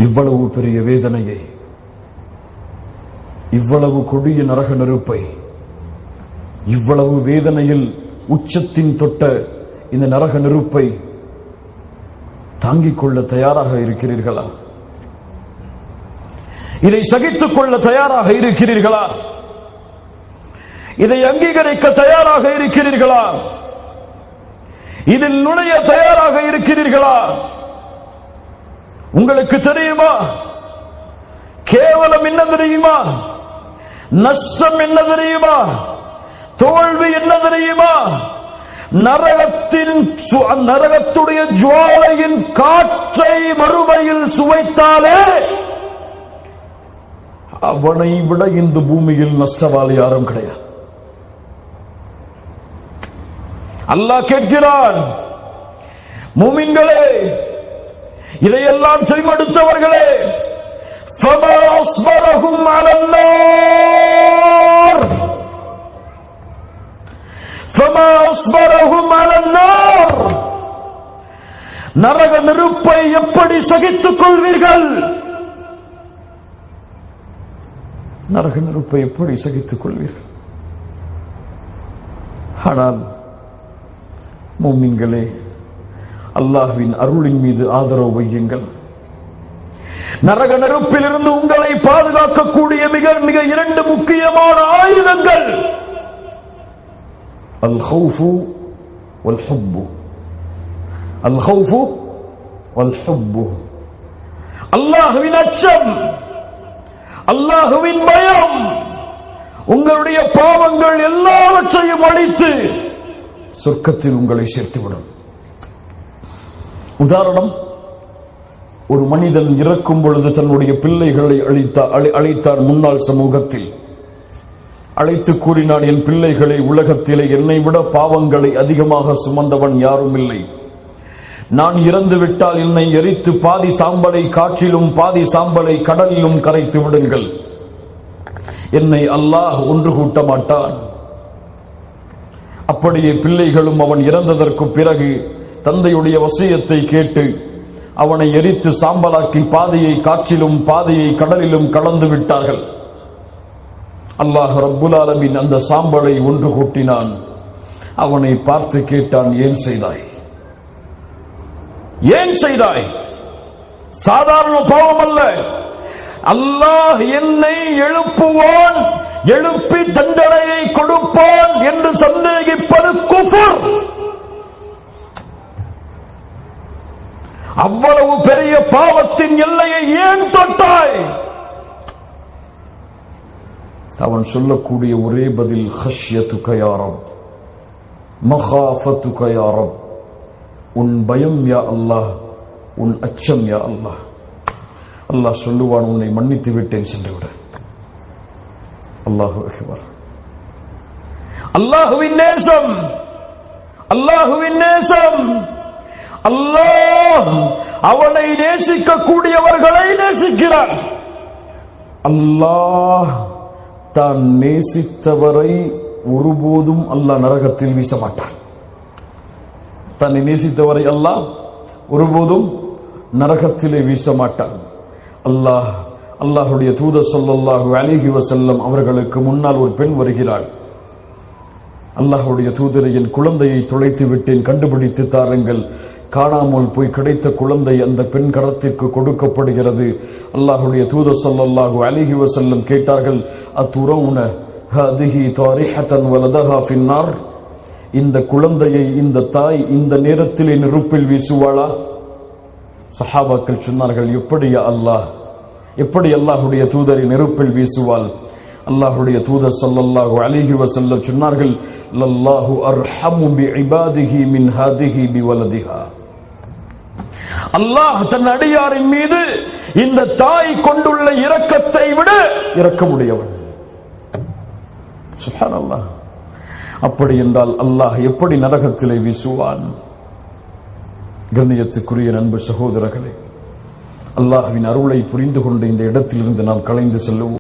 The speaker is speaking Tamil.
இவ்வளவு பெரிய வேதனையை, இவ்வளவு கொடிய நரக நெருப்பை, இவ்வளவு வேதனையில் உச்சத்தின் தொட்ட இந்த நரக நெருப்பை தாங்கிக் கொள்ள தயாராக இருக்கிறீர்களா? இதை சகித்துக் கொள்ள தயாராக இருக்கிறீர்களா? இதை அங்கீகரிக்க தயாராக இருக்கிறீர்களா? இதில் நுழைய தயாராக இருக்கிறீர்களா? உங்களுக்கு தெரியுமா கேவலம் என்ன தெரியுமா? நஷ்டம் என்ன தெரியுமா? தோல்வி என்ன தெரியுமா? நரகத்துடைய ஜுவாலையின் காற்றை மறுமையில் சுவைத்தாலே அவனை விட இந்த பூமியில் நஷ்டவாளி யாரும் கிடையாது. அல்லாஹ் கேட்கிறான், முமின்களே, இதையெல்லாம் செவிமடுத்தவர்களே, فَمَا أَصْبَرَهُمْ عَلَى النَّارِ فَمَا أَصْبَرَهُمْ عَلَى النَّارِ நரக நெருப்பை எப்படி சகித்துக் கொள்வீர்கள்? நரக நெருப்பை எப்படி சகித்துக் கொள்வீர்கள்? ஆனால் முஃமின்களே, அல்லாஹ்வின் அருளின் மீது ஆதரவு வையுங்கள். நரக நெருப்பில் இருந்து உங்களை பாதுகாக்கக்கூடிய மிக மிக இரண்டு முக்கியமான ஆயுதங்கள் அல் ஹௌஃபு வல் ஹுப்பு. அல் ஹௌஃபு வல் ஹுப்பு, அல்லாஹ்வின் அச்சம், அல்லாஹ்வின் பயம் உங்களுடைய பாவங்கள் எல்லாவற்றையும் அழித்து சொர்க்கத்தில் உங்களை சேர்த்துவிடும். உதாரணம், ஒரு மனிதன் இறக்கும் பொழுது தன்னுடைய பிள்ளைகளை அழைத்தான். முன்னாள் சமூகத்தில் அழைத்து கூறினான், என் பிள்ளைகளை, உலகத்திலே என்னை விட பாவங்களை அதிகமாக சுமந்தவன் யாரும் இல்லை. நான் இறந்து விட்டால் என்னை எரித்து பாதி சாம்பலை காற்றிலும் பாதி சாம்பலை கடலிலும் கரைத்து விடுங்கள். என்னை அல்லாஹ் ஒன்று கூட்ட மாட்டான். அப்படியே பிள்ளைகளும் அவன் இறந்ததற்கு பிறகு தந்தையுடைய வசியத்தை கேட்டு அவனை எரித்து சாம்பலாக்கி பாதியை காற்றிலும் பாதியை கடலிலும் கலந்து விட்டார்கள். அல்லாஹ் ரப்புல் ஆலமீன் அந்த சாம்பலை ஒன்று கூட்டினான். அவனை பார்த்து கேட்டான், ஏன் செய்தாய்? ஏன் செய்தாய்? சாதாரண பாவம் அல்ல. அல்லாஹ் என்னை எழுப்புவான், எழுப்பி தண்டனையை கொடுப்பான் என்று சந்தேகிப்பது குஃப்ர். அவ்வளவு பெரிய பாவத்தின் எல்லையை ஏன் தொட்டாய்? அவன் சொல்லக்கூடிய ஒரே பதில், ஹஷ்யத்துக யா ரப், மகாஃபத்துக யா ரப், உன் பயம் யா அல்லாஹ், உன் அச்சம் யா அல்லாஹ். அல்லாஹ் சொல்லுவான், உன்னை மன்னித்து விட்டேன், சென்று விட. அல்லாஹு அக்பர். அல்லாஹுவின் நேசம், அல்லாஹுவின் நேசம். அல்லாஹ் அவனை நேசிக்கக்கூடியவர்களை நேசிக்கிறான். அல்லாஹ் தான் நேசித்தவரை ஒருபோதும் அல்லாஹ் நரகத்தில் வீச மாட்டான். தன்னை நேசித்தவரை அல்லாஹ் ஒருபோதும் நரகத்திலே வீச மாட்டான். அல்லாஹ்வுடைய தூதர் ஸல்லல்லாஹு அலைஹி வஸல்லம் அவர்களுக்கு முன்னால் ஒரு பெண் வருகிறாள். அல்லாஹ்வுடைய தூதரை, என் குழந்தையை தொலைத்து விட்டேன், கண்டுபிடித்து தாருங்கள். காணாமல் போய் கிடைத்த குழந்தை அந்த பெண் கரத்திற்கு கொடுக்கப்படுகிறது. அல்லாஹ்வுடைய தூதர் ஸல்லல்லாஹு அலைஹி வஸல்லம் கேட்டார்கள், அத்துரவுன ஹதிஹி தாரிஹத்தன் வலதஹா ஃபின்னார், இந்த குழந்தையை இந்த தாய் இந்த நேரத்திலே நெருப்பில் வீசுவாளா? சஹாபாக்கள் சொன்னார்கள், எப்படியா அல்லாஹ், எப்படி அல்லாஹ்வுடைய தூதரை நெருப்பில் வீசுவாள்? அல்லாஹ்வுடைய தூதர் ஸல்லல்லாஹு அலைஹி வஸல்லம் சொன்னார்கள், லல்லாஹு அர்ஹமு பிஇபாதிஹி மின் ஹாதிஹி பிவலதிஹா. அல்லாஹ் தன் அடியாரின் மீது இந்த தாய் கொண்டுள்ள இரக்கத்தை விட இரக்கமுடையவன். சுப்ஹானல்லாஹ். அப்படி என்றால் அல்லாஹ் எப்படி நரகத்திலே வீசுவான்? கண்ணியத்துக்குரிய நண்பு சகோதரர்களே, அல்லாஹ்வின் அருளை புரிந்து கொண்டு இந்த இடத்திலிருந்து நாம் கலைந்து செல்லுவோம்.